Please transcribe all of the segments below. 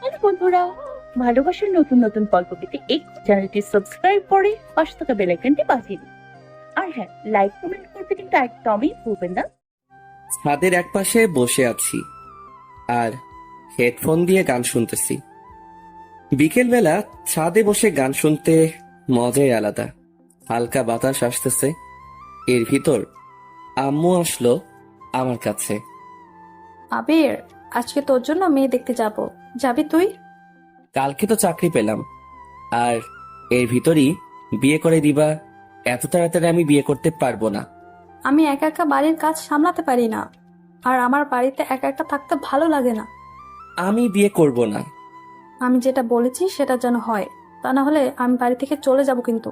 Hello বন্ধুরা, ভালোবাসার নতুন নতুন গল্প পেতে এই চ্যানেলটি সাবস্ক্রাইব করে পাশে থাকা বেল আইকনটি বাজিয়ে দিন। আর হ্যাঁ, লাইক কমেন্ট করতে কিন্তু একদমই ভুলবেন না। ছাদের একপাশে বসে আছি আর হেডফোন দিয়ে গান শুনতেছি। বিকেলবেলা ছাদে বসে গান শুনতে মজাই আলাদা। হালকা বাতাস আসতেছে, এর ভিতর আম্মু আসলো আমার কাছে। আবির, আজকে তোর জন্য মেয়ে দেখতে যাব, যাবি তুই? কালকে তো চাকরি পেলাম, আর এর ভিতরই বিয়ে করে দিবা? এত তাড়াতাড়ি আমি বিয়ে করতে পারবো না। আমি একা একা বাড়ির কাজ সামলাতে পারি না, আর আমার বাড়িতে একা একা থাকতে ভালো লাগে না। আমি বিয়ে করব না। আমি যেটা বলেছি সেটা যেন হয়, তা না হলে আমি বাড়ি থেকে চলে যাব কিন্তু।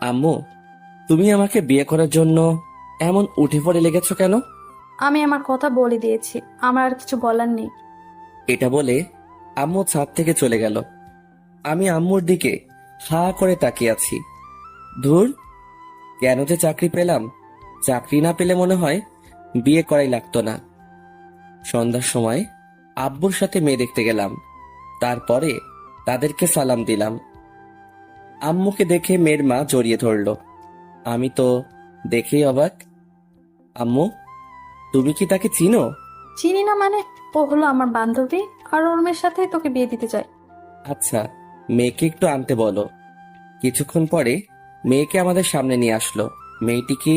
আম্মু, তুমি আমাকে বিয়ে করার জন্য এমন উঠে পড়ে লেগেছো কেন? আমি আমার কথা বলে দিয়েছি, আমার আর কিছু বলার নেই। এটা বলে আম্মু ছাদ থেকে চলে গেল। আমি আম্মুর দিকে হা করে তাকিয়ে আছি। ধুর, কেন যে চাকরি পেলাম? চাকরি না পেলে মনে হয় বিয়ে করাই লাগতো না। সন্ধ্যার সময় আব্বুর সাথে মেয়ে দেখতে গেলাম। তারপরে তাদেরকে সালাম দিলাম। আম্মুকে দেখে মেয়ের মা জড়িয়ে ধরলো। আমি তো দেখেই অবাক। আম্মু, তুমি কি তাকে চিনো? চিনি না মানে? ও হলো আমার বান্ধবী, আর ওর মেয়ের সাথে তোকে বিয়ে দিতে চাই। আচ্ছা, মেয়েকে একটু আনতে বলো। কিছুক্ষণ পরে মেয়েকে আমাদের সামনে নিয়ে আসলো। মেয়েটিকে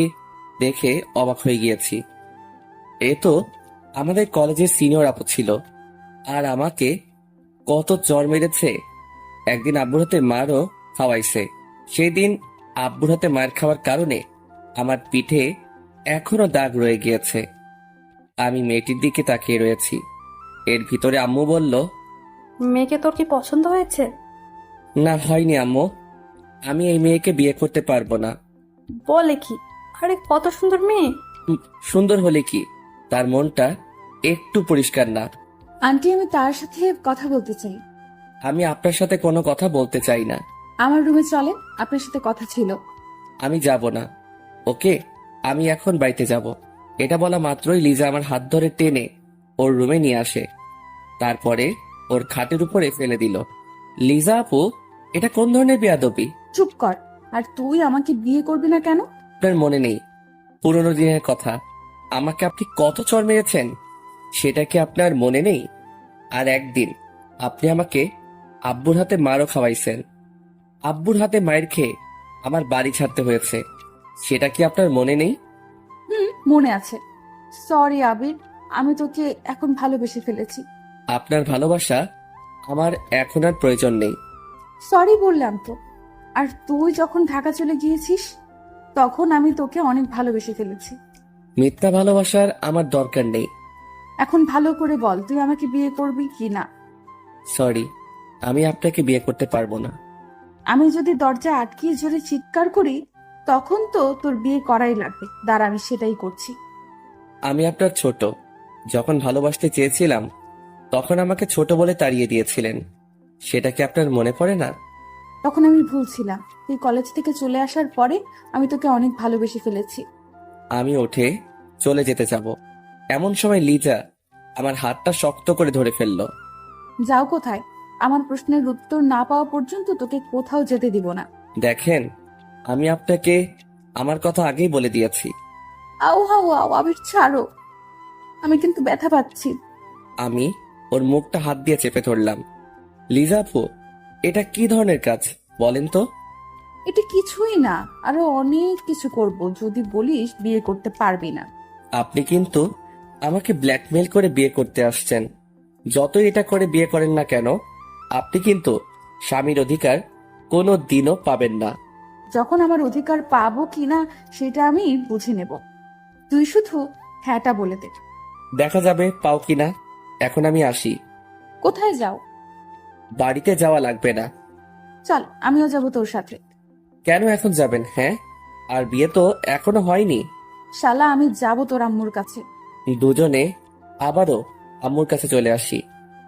দেখে অবাক হয়ে গিয়েছি। এ তো আমাদের কলেজের সিনিয়র আপু ছিল, আর আমাকে কত চড় মেরেছে। একদিন আব্বুর হাতে মারও খাওয়াইছে। সেই দিন আব্বুর হাতে মার খাওয়ার কারণে আমার পিঠে এখনো দাগ রয়ে গিয়েছে। আমি মেয়েটির দিকে তাকিয়ে রয়েছি। এর ভিতরে আম্মু বলল, মেয়েকে তোর কি পছন্দ হয়েছে? না, হয়নি আম্মু। আমি এই মেয়েকে বিয়ে করতে পারবো না। বলে কি? আরে কত সুন্দর মেয়ে! হুম, সুন্দর হলে কি, তার মনটা একটু পরিষ্কার না। আন্টি, আমি তার সাথে কথা বলতে চাই। আমি আপনার সাথে কোনো কথা বলতে চাই না। আমার রুমে চলেন, আপনার সাথে কথা ছিল। আমি যাব না। ওকে, আমি এখন বাড়িতে যাব। এটা বলা মাত্রই লিজা আমার হাত ধরে টেনে ওর রুমে নিয়ে আসে। তারপরে ওর খাটের উপরে ফেলে দিল। লিজা আপু, এটা কোন ধরনের বেয়াদবি? চুপ কর। আর তুই আমাকে বিয়ে করবি না কেন? আপনার মনে নেই পুরোনো দিনের কথা? আমাকে আপনি কত চড় মেরেছেন, সেটা কি আপনার মনে নেই? আর একদিন আপনি আমাকে আব্বুর হাতে মারও খাওয়াইছেন। আব্বুর হাতে মায়ের খেয়ে আমার বাড়ি ছাড়তে হয়েছে, সেটা কি আপনার মনে নেই? মনে আছে। সরি আবির, আমি তোকে এখন ভালোবেসে ফেলেছি। আপনার ভালোবাসা আমার এখন আর প্রয়োজন নেই। সরি বললাম তো। আর তুই যখন ঢাকা চলে গিয়েছিস, তখন আমি তোকে অনেক ভালোবেসে ফেলেছি। মিথ্যা ভালোবাসার আমার দরকার নেই। এখন ভালো করে বল, তুই আমাকে বিয়ে করবি কি না? সরি, আমি আপনাকে বিয়ে করতে পারবো না। আমি যদি দরজা আটকিয়ে জোরে চিৎকার করি, তখন তো তোর বিয়ে করাই লাগবে। দাঁড়া, আমি সেটাই করছি। আমি আপনার ছোট। যখন ভালোবাসতে চেয়েছিলাম তখন আমাকে ছোট বলে তাড়িয়ে দিয়েছিলেন, সেটা কি আপনার মনে পড়ে না? তখন আমি ভুল ছিলাম। তুই কলেজ থেকে চলে আসার পরে আমি তোকে অনেক ভালোবেসে ফেলেছি। আমি উঠে চলে যেতে যাব, এমন সময় লিজা আমার হাতটা শক্ত করে ধরে ফেললো। যাও কোথায়? আমার প্রশ্নের উত্তর না পাওয়া পর্যন্ত তোকে কোথাও যেতে দিব না। দেখেন, আমি আপনাকে আমার কথা আগেই বলে দিয়েছি। আউ হাউ আউ, আবির ছাড়ো, আমি কিন্তু ব্যথা পাচ্ছি। আমি ওর মুখটা হাত দিয়ে চেপে ধরলাম। লিজা আপু, এটা কি ধরনের কাজ বলেন তো? এটা কিছুই না, আরো অনেক কিছু করব যদি বলিস বিয়ে করতে পারবি না। আপনি কিন্তু আমাকে ব্ল্যাকমেল করে বিয়ে করতে আসছেন। যতই এটা করে বিয়ে করেন না কেন, আপনি কিন্তু স্বামীর অধিকার কোনো দিনও পাবেন না। যখন আমার অধিকার পাবো কিনা সেটা আমি বুঝে নেব। তুই শুধু হ্যাঁটা বলে দে। দেখা যাবে পাও কিনা। এখন আমি আসি। কোথায় যাও? বাড়িতে যাওয়া লাগবে না। চল, আমিও যাব তোর সাথে। কেন এখন যাবেন? হ্যাঁ, আর বিয়ে তো এখনো হয়নি। শালা, আমি যাব তোর আম্মুর কাছে। দুজনে আবারও আম্মুর কাছে চলে আসি।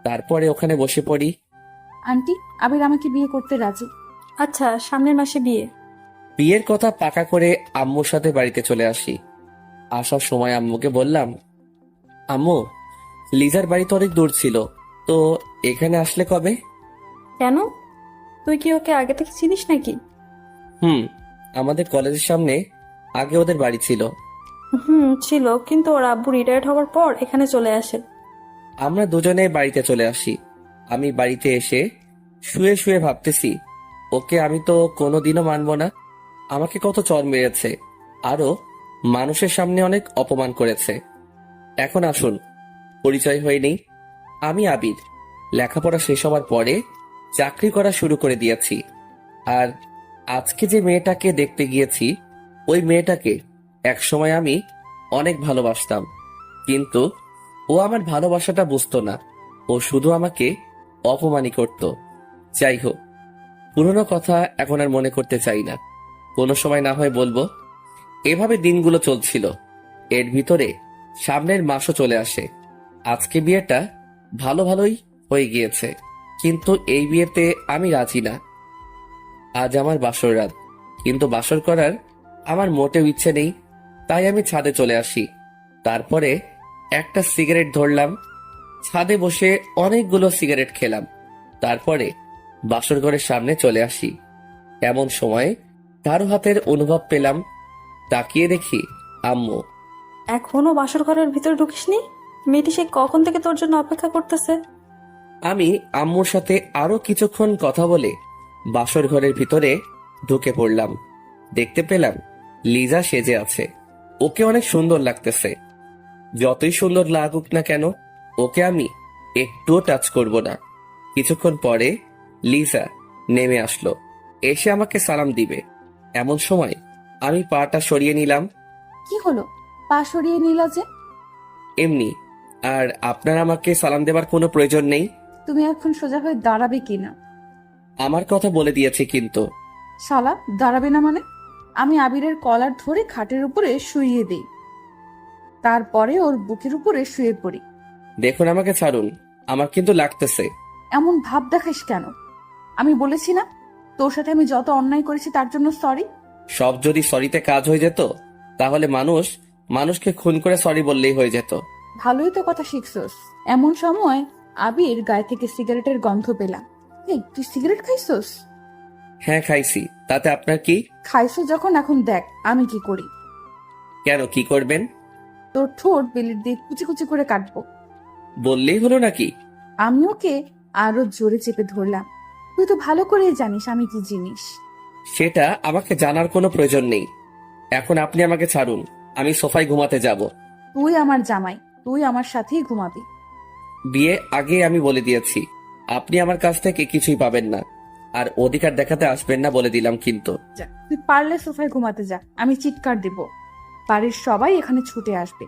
তারপরে ওখানে বসে পড়ি। আন্টি, আবির আমাকে বিয়ে করতে রাজি। আচ্ছা, সামনের মাসে বিয়ে। বিয়ের কথা পাকা করে আম্মুর সাথে বাড়িতে চলে আসি। আসার সময় আম্মুকে বললাম, আম্মু, লিজার বাড়ি তো অনেক দূর ছিল, তো এখানে আসলে কবে? কেন? তুই কি ওকে আগে থেকে চিনিস নাকি? হুম, আমাদের কলেজের সামনে আগে ওদের বাড়ি ছিল। ছিল, কিন্তু ওর আব্বু রিটায়ার্ড হওয়ার পর এখানে চলে আসে। আমরা দুজনে বাড়িতে চলে আসি। আমি বাড়িতে এসে শুয়ে শুয়ে ভাবতেছি, ওকে আমি তো কোনোদিনও মানবো না। আমাকে কত চড় মেরেছে, আরো মানুষের সামনে অনেক অপমান করেছে। এখন আসুন পরিচয় হয়ে নেই। আমি আবির, লেখাপড়া শেষ হওয়ার পরে চাকরি করা শুরু করে দিয়েছি। আর আজকে যে মেয়েটাকে দেখতে গিয়েছি, ওই মেয়েটাকে একসময় আমি অনেক ভালোবাসতাম, কিন্তু ও আমার ভালোবাসাটা বুঝতো না। ও শুধু আমাকে অপমানই করত। যাই হোক, পুরনো কথা এখন আর মনে করতে চাই না, কোনো সময় না হয় বলবো। এভাবে দিনগুলো চলছিল। এর ভিতরে সামনের মাসও চলে আসে। আজকে বিয়েটা ভালো ভালোই হয়ে গিয়েছে, কিন্তু এই বিয়েতে আমি রাজি না। আজ আমার বাসর রাত, কিন্তু বাসর করার আমার মোটেও ইচ্ছে নেই। তাই আমি ছাদে চলে আসি। তারপরে একটা সিগারেট ধরলাম, ছাদে বসে অনেকগুলো সিগারেট খেলাম। তারপরে বাসর ঘরের সামনে চলে আসি। এমন সময় কারো হাতের অনুভব পেলাম। তাকিয়ে দেখি আম্মু। এখনো বাসর ঘরের ভিতরে ঢুকিসনি? মেয়েটি সে কখন থেকে তোর জন্য অপেক্ষা করতেছে। আমি আম্মুর সাথে আরো কিছুক্ষণ কথা বলে বাসর ঘরের ভিতরে ঢুকে পড়লাম। দেখতে পেলাম লিজা সেজে আছে। ওকে অনেক সুন্দর লাগতেছে। যতই সুন্দর লাগুক না কেন, ওকে আমি একটুও টাচ করব না। কিছুক্ষণ পরে লিজা নেমে আসলো, এসে আমাকে সালাম দিবে। এমন সময় আমি পাটা সরিয়ে নিলাম। কি হলো? পা সরিয়ে নিল যে? এমনি। আর আপনার আমাকে সালাম দেবার কোনো প্রয়োজন নেই। তুমি এখন সোজা হয়ে দাঁড়াবে কিনা? আমার কথা বলে দিয়েছি কিন্তু। শালা, দাঁড়াবে না মানে? আমি আবিরের কলার ধরে খাটের উপরে শুইয়ে দিই, তারপরে ওর বুকের উপরে শুয়ে পড়ি। দেখুন, আমাকে ছাড়ুন, আমার কিন্তু লাগতেছে। এমন ভাব দেখাস কেন? আমি বলেছি না তোর সাথে আমি যত অন্যায় করেছি তার জন্য সরি? সব যদি সরিতে কাজ হয়ে যেত, তাহলে মানুষকে খুন করে সরি বললেই হয়ে যেত। ভালোই তো কথা শিখছস। এমন সময় আবির গায়ে থেকে সিগারেটের গন্ধ পেলাম। এই, তুই সিগারেট খাইছস? হ্যাঁ, খাইছি। তাতে আপনার কি? খাইছো যখন, এখন দেখ আমি কি করি। কেন, কি করবেন? তোর ঠোঁট বেলির দিয়ে কুচি কুচি করে কাটবো। বললেই হলো নাকি? আমি ওকে আরো জোরে চেপে ধরলাম। তুই তো ভালো করেই জানিস আমি কি জিনিস। সেটা আমাকে জানার কোনো প্রয়োজন নেই। এখন আপনি আমাকে ছাড়ুন, আমি সোফায় ঘুমাতে যাব। তুই আমার জামাই, তুই আমার সাথেই ঘুমাবি। বিয়ে আগে আমি বলে দিয়েছি, আপনি আমার কাছ থেকে কিছুই পাবেন না। আর অধিকার দেখাতে আসবেন না বলে দিলাম কিন্তু। যা, তুই পারলে সোফায় ঘুমাতে যা, আমি চিৎকার দিব। বাড়ির সবাই এখানে ছুটে আসবে।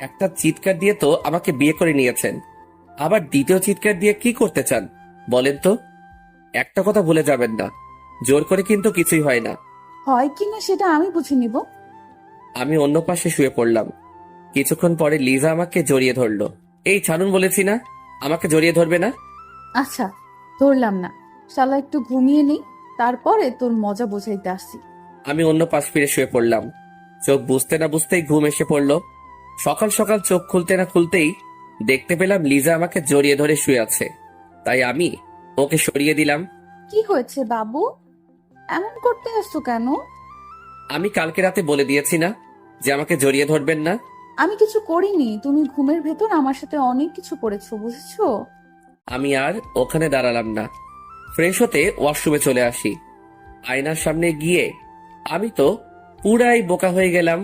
একটা চিৎকার দিয়ে তো আমাকে বিয়ে করে নিয়েছেন, আবার দ্বিতীয় চিৎকার দিয়ে কি করতে চান বলেন তো? একটা কথা ভুলে যাবেন না, জোর করে কিন্তু কিছুই হয় না। হয় কিনা সেটা আমি বুঝে নিব। আমি অন্য পাশে শুয়ে পড়লাম। কিছুক্ষণ পরে লিজা আমাকে জড়িয়ে ধরলো। এই ছাড়ুন বলেছি না, আমাকে জড়িয়ে ধরবে না। আচ্ছা, ধরলাম না। শালা, একটু ঘুমিয়ে নি, তারপরে তোর মজা বোঝাইতে আসছি। আমি অন্য পাশ ফিরে শুয়ে পড়লাম। চোখ বুঝতে না বুঝতেই ঘুম এসে পড়লো। সকাল সকাল চোখ খুলতে না খুলতেই দেখতে পেলাম লিজা আমাকে জড়িয়ে ধরে শুয়ে আছে। তাই আমি ওকে সরিয়ে দিলাম। কি হয়েছে বাবু, এমন করতে আসছো কেন? আমি কালকে রাতে বলে দিয়েছি না যে আমাকে জড়িয়ে ধরবেন না। আমি কিছু করিনি, তুমি ঘুমের ভেতর আমার সাথে অনেক কিছু করেছো, বুঝেছো? আমি আর ওখানে দাঁড়ালাম না, ফ্রেশ হতে ওয়াশরুমে চলে আসি। আয়নার সামনে গিয়ে আমি তো পুরাই বোকা হয়ে গেলাম।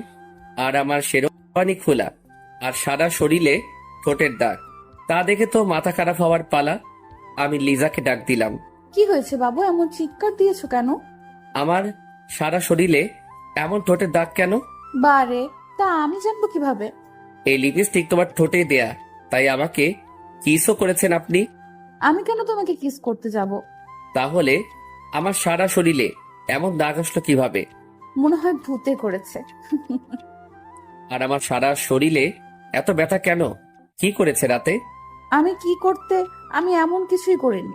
আর আমার শেরওয়ানি খোলা, আর সারা শরীরে ঠোঁটের দাগ। তা দেখে তো মাথা খারাপ হওয়ার পালা। আমি লিজাকে ডাক দিলাম। কি হয়েছে বাবু, এমন চিৎকার দিয়েছো কেন? আমার সারা শরীরে এমন ঠোঁটের দাগ কেন? বারে, তা আমি জানবো কিভাবে? এই লিপস্টিক তোমার ঠোঁটে দেয়া, তাই আমাকে কিসও করেছেন আপনি। আমি কেন তোমাকে কিস করতে যাব? তাহলে আমার সারা শরীরে এমন দাগ আসলো কিভাবে? মনে হয় ভূতে করেছে। আর আমার সারা শরীরে এত ব্যথা কেন? কি করেছে রাতে? আমি কি করতে? আমি এমন কিছুই করিনি,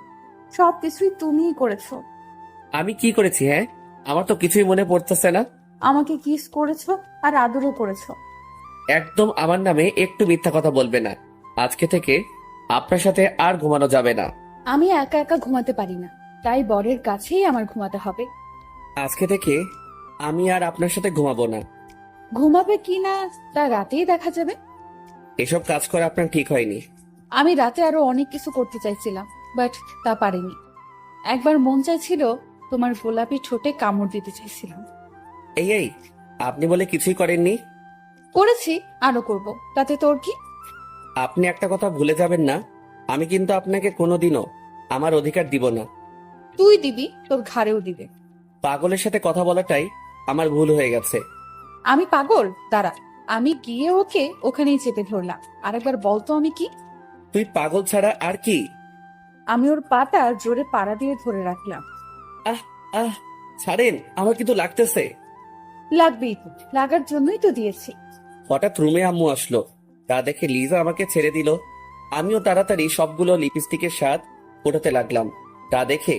সব কিছুই তুমিই করেছো। আমি কি করেছি? হ্যাঁ, আমার তো কিছুই মনে পড়তেছে না। আমাকে কিস করেছো আর আদরও করেছো। একদম আমার নামে একটু মিথ্যা কথা বলবে না। আজকে থেকে আপনার সাথে আর ঘুমানো যাবে না। আমি একা একা ঘুমাতে পারি না, তাই বরের কাছেই আমার ঘুমাতে হবে। আজকে থেকে আমি আর আপনার সাথে ঘুমাবো না। ঘুমাবে কি না তা রাতেই দেখা যাবে। এসব কাজ করা আপনার ঠিক হয়নি। আমি রাতে আরো অনেক কিছু করতে চাইছিলাম, বাট তা পারিনি। একবার মন চাইছিল তোমার গোলাপি ঠোঁটে কামড় দিতে চাইছিলাম। এই আপনি বলে কিছুই করেননি। করেছি, আরো করব, তাতে তোর কি? আপনি একটা কথা ভুলে যাবেন না, আমি কিন্তু আপনাকে কোনোদিনও আমার অধিকার দিব না। তুই দিবি, তোর ঘাড়েও দিবে। পাগলের সাথে কথা বলাটাই আমার ভুল হয়ে গেছে। আমি পাগল? দাঁড়া, আমি গিয়ে ওকে ওখানেই চেপে ধরলাম। আরেকবার বলতো আমি কি? তুই পাগল ছাড়া আর কি? আমি ওর পাটা জোরে পাড়া দিয়ে ধরে রাখলাম। আহ আহ ছাড়েন, আমার কিন্তু লাগতেছে। লাগবেই তো, লাগার জন্যই তো দিয়েছি। হঠাৎ রুমে আম্মু আসলো, তা দেখে লিজা আমাকে ছেড়ে দিল। আমিও তাড়াতাড়ি সবগুলো লিপস্টিকের স্বাদ ফোটাতে লাগলাম। তা দেখে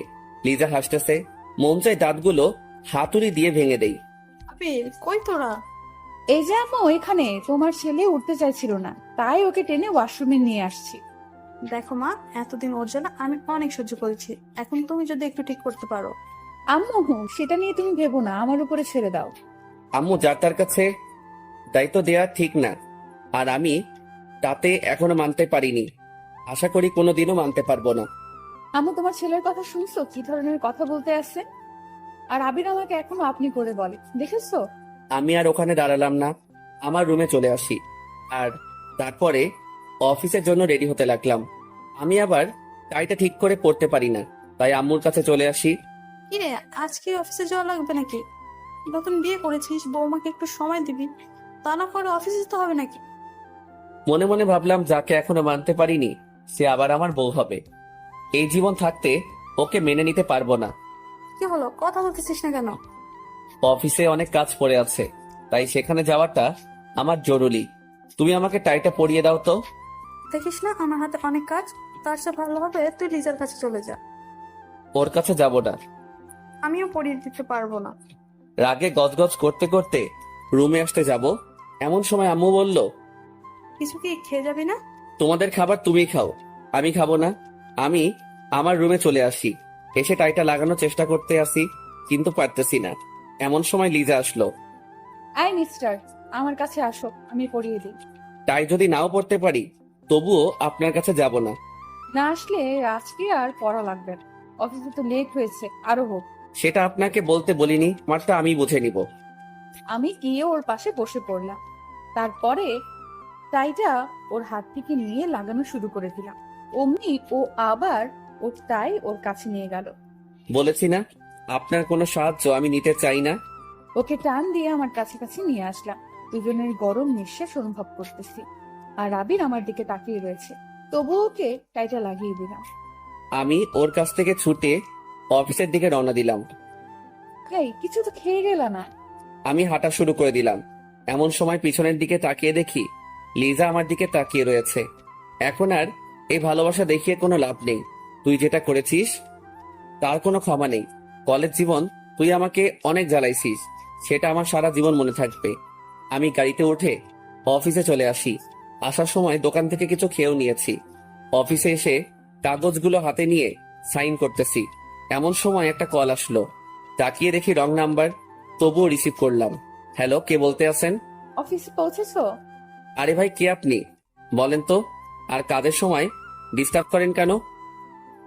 লিজা হাসতেছে। মন চাই দাঁতগুলো হাতুড়ি দিয়ে ভেঙে দেই। আবির, কই তোরা? এই যে আম্মু, এখানে তোমার ছেলে উঠতে চাইছিল না, তাই ওকে টেনে ওয়াশরুমে নিয়ে আসছি। দেখো মা, এতদিন ওর জন্য আমি অনেক সহ্য করেছি, এখন তুমি যদি একটু ঠিক করতে পারো। আম্মু, সেটা নিয়ে তুমি ভেবো না, আমার উপরে ছেড়ে দাও। আম্মু যার তার কাছে দায়িত্ব দেয়া ঠিক না, আর আমি তাতে এখনো মানতে পারিনি। আশা করি কোনোদিনও মানতে পারবো না। আম্মু, তোমার ছেলের কথা শুনছো কি ধরনের কথা বলতে আছে? আর আবির আমাকে এখনো আপনি করে বলে, দেখেছো? আমি আর ওখানে দাঁড়ালাম না, আমার রুমে চলে আসি। আর তারপরে অফিসের জন্য রেডি হতে লাগলাম। আমি আবার টাইটা ঠিক করে পড়তে পারি না, তাই আম্মুর কাছে চলে আসি। কিরে, আজকে অফিসে যাওয়া লাগবে নাকি? নতুন বিয়ে করেছিস, বৌমাকে একটু সময় দিবি, তা না করে অফিসে যেতে হবে নাকি? মনে মনে ভাবলাম, যাকে এখনো মানতে পারিনি সে আবার আমার বউ হবে। এই জীবন থাকতে ওকে মেনে নিতে পারবো না। কি হলো, কথা বলতেছিস না কেন? অফিসে অনেক কাজ পড়ে আছে, তাই সেখানে যাওয়াটা আমার জরুরি। তুমি আমাকে টাইটা পরিয়ে দাও তো। দেখিস না আমার হাতে অনেক কাজ, তার চেয়ে ভালো হবে তুই লিজার কাছে চলে যা। ওর কাছে যাব না। আমিও পরিয়ে দিতে পারবো না। রাগে গজগজ করতে করতে রুমে আসতে যাব, এমন সময় আম্মু বলল, কিছু কি খেয়ে যাবি না? তোমাদের খাবার তুমি খাও, আমি খাবো না। আমি আমার রুমে চলে আসি। এসে টাইটা লাগানোর চেষ্টা করতে আসি, কিন্তু পারতেছি না। এমন সময় লিজা আসলো। আই মিস্টার, আমার কাছে আসো, আমি পরিয়ে দিই। টাই যদি নাও পড়তে পারি তবুও আপনার কাছে যাব না। না আসলে আজকে আর পড়া লাগবে না, অফিসে তো লেট হয়েছে, আরো হোক। সেটা আপনাকে বলতে বলিনি, মারটা আমি বুঝে নিব। আমি গিয়ে ওর পাশে বসে পড়লাম। তারপরে টাইটা ওর হাত থেকে নিয়ে লাগানো শুরু করে দিলাম। অমনি ও আবার ওর টাই ওর কাছে নিয়ে গেল। বলেছি না, আপনার কোনো সাহায্য আমি নিতে চাই না। ওকে টান দিয়ে আমার কাছাকাছি নিয়ে আসলাম। দুজনের গরম নিঃশ্বাস অনুভব করতেছি, আর আবির আমার দিকে তাকিয়ে রয়েছে। তবু ওকে টাইটা লাগিয়ে দিলাম। আমি ওর কাছ থেকে ছুটে অফিসের দিকে রওনা দিলাম। এই, কিছু তো খেয়ে গেল না? আমি হাঁটা শুরু করে দিলাম। এমন সময় পিছনের দিকে তাকিয়ে দেখি লিজা আমার দিকে তাকিয়ে রয়েছে। এখন আর এই ভালোবাসা দেখিয়ে কোনো লাভ নেই। তুই যেটা করেছিস তার কোনো ক্ষমা নেই। কলেজ জীবন তুই আমাকে অনেক জ্বালাইছিস, সেটা আমার সারা জীবন মনে থাকবে। আমি গাড়িতে উঠে অফিসে চলে আসি। আসার সময় দোকান থেকে কিছু খেয়েও নিয়েছি। অফিসে এসে কাগজগুলো হাতে নিয়ে সাইন করতেছি, এমন সময় একটা কল আসলো। তাকিয়ে দেখি রং নাম্বার, তবুও রিসিভ করলাম। হ্যালো, কে বলতে আছেন? অফিসে পৌঁছেছো? আরে ভাই, কে আপনি বলেন তো? আর কাজের সময় ডিস্টার্ব করেন কেন?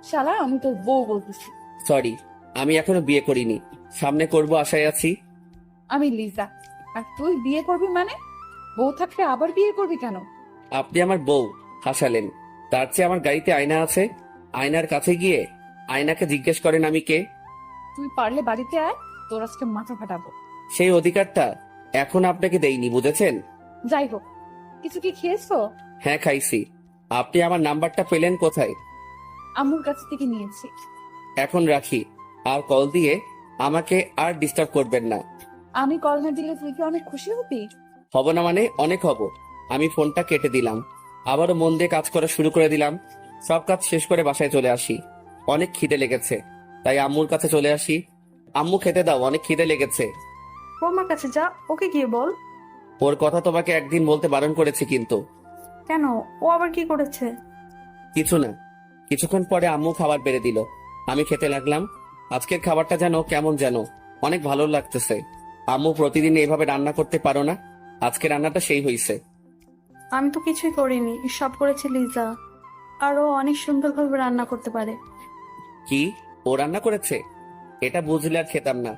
শালা, আমি তোর বউ বলতেছি। সরি, আমি এখনো বিয়ে করিনি, সামনে করব আশায় আছি। আমি লিজা। আর তুই বিয়ে করবি মানে? বউ থাকতে আবার বিয়ে করবি কেন? আপনি আমার বউ হাসালেন, তার চেয়ে আমার গাড়িতে আয়না আছে, আয়নার কাছে গিয়ে আয়নাকে জিজ্ঞেস করেন আমি কে। তুই পারলে বাড়িতে আয়, তোর আজকে মাথা ফাটাবো। সেই অধিকারটা এখন আপনাকে দেইনি, বুঝেছেন? যাই হোক, কিছু কি খেয়েছো? হ্যাঁ, খাইছি। আপনি আমার নাম্বারটা পেলেন কোথায়? আম্মুর কাছ থেকে নিয়েছি। এখন রাখি, আর কল দিয়ে আমাকে আর ডিস্টার্ব করবেন না। আমি কল না দিলে তুই কি অনেক খুশি হবি? হব না মানে অনেক হব। আমি ফোনটা কেটে দিলাম, আবারও মন দিয়ে কাজ করা শুরু করে দিলাম। সব কাজ শেষ করে বাসায় চলে আসি। অনেক খিদে লেগেছে, তাই আম্মুর কাছে চলে আসি। আম্মু, খেতে দাও, অনেক খিদে লেগেছে। বৌমার কাছে যা, ওকে গিয়ে বল। ওর কথা তোমাকে একদিন বলতে বারণ করেছি কিন্তু। কেন, ও আবার কি করেছে? কিছু না। কিছুক্ষণ পরে আম্মু খাবার বেড়ে দিল, আমি খেতে লাগলাম। আজকের খাবারটা যেন কেমন যেন অনেক ভালো লাগতেছে। আম্মু প্রতিদিন এইভাবে রান্না করতে পারো না? আজকে রান্নাটা সেই হইছে। আমি তো কিছুই করিনি, সব করেছে লিজা। আরো অনেক সুন্দরভাবে রান্না করতে পারে। কি, ও রান্না করেছে? এটা বুঝলে আর খেতাম না।